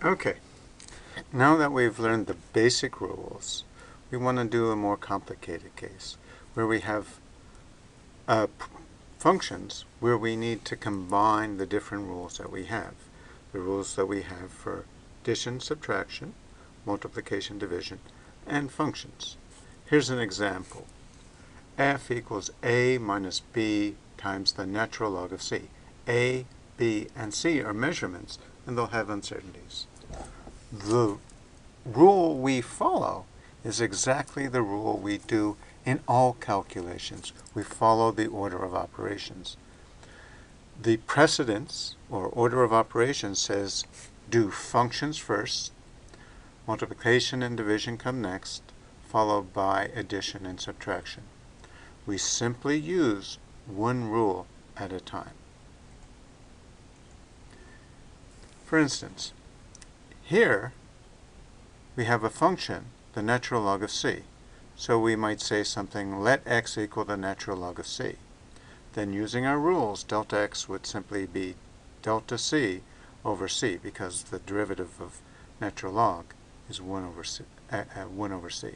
Okay, now that we've learned the basic rules, we want to do a more complicated case where we have functions where we need to combine the different rules that we have. The rules that we have for addition, subtraction, multiplication, division, and functions. Here's an example. F equals a minus b times the natural log of c. A, b, and c are measurements, and they'll have uncertainties. The rule we follow is exactly the rule we do in all calculations. We follow the order of operations. The precedence, or order of operations, says do functions first, multiplication and division come next, followed by addition and subtraction. We simply use one rule at a time. For instance, here we have a function, the natural log of c. So we might say something, let x equal the natural log of c. Then using our rules, delta x would simply be delta c over c, because the derivative of natural log is 1 over c.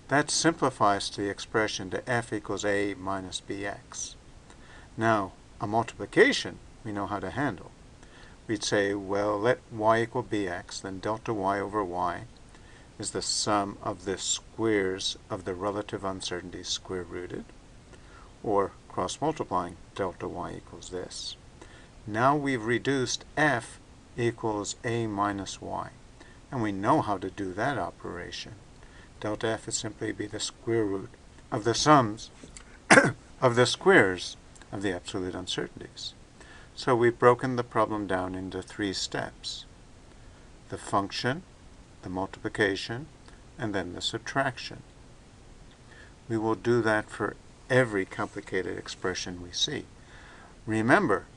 That simplifies the expression to f equals a minus bx. Now, a multiplication we know how to handle. We'd say, well, let y equal bx, then delta y over y is the sum of the squares of the relative uncertainties square rooted, or cross-multiplying delta y equals this. Now we've reduced f equals a minus y, and we know how to do that operation. Delta f is simply be the square root of the sums of the squares of the absolute uncertainties. So we've broken the problem down into 3 steps: the function, the multiplication, and then the subtraction. We will do that for every complicated expression we see. Remember,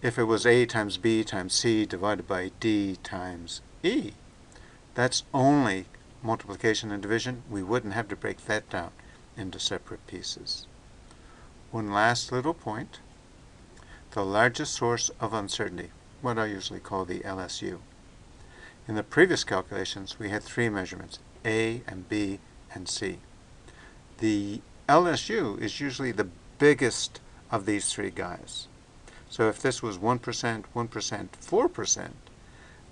if it was a times b times c divided by d times e, that's only multiplication and division. We wouldn't have to break that down into separate pieces. One last little point. The largest source of uncertainty, what I usually call the LSU. In the previous calculations, we had 3 measurements, A and B and C. The LSU is usually the biggest of these 3 guys. So if this was 1%, 1%, 4%,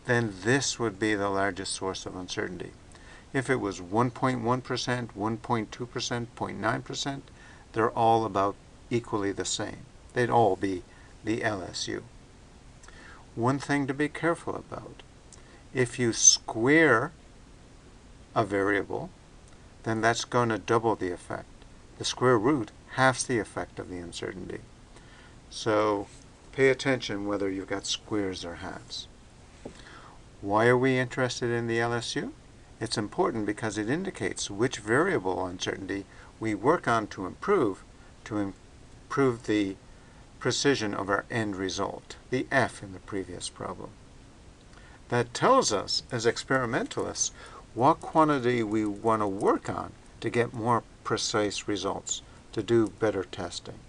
then this would be the largest source of uncertainty. If it was 1.1%, 1.2%, 0.9%, they're all about equally the same. They'd all be the LSU. One thing to be careful about: if you square a variable, then that's going to double the effect. The square root halves the effect of the uncertainty. So pay attention whether you've got squares or halves. Why are we interested in the LSU? It's important because it indicates which variable uncertainty we work on to improve the precision of our end result, the f in the previous problem. That tells us, as experimentalists, what quantity we want to work on to get more precise results, to do better testing.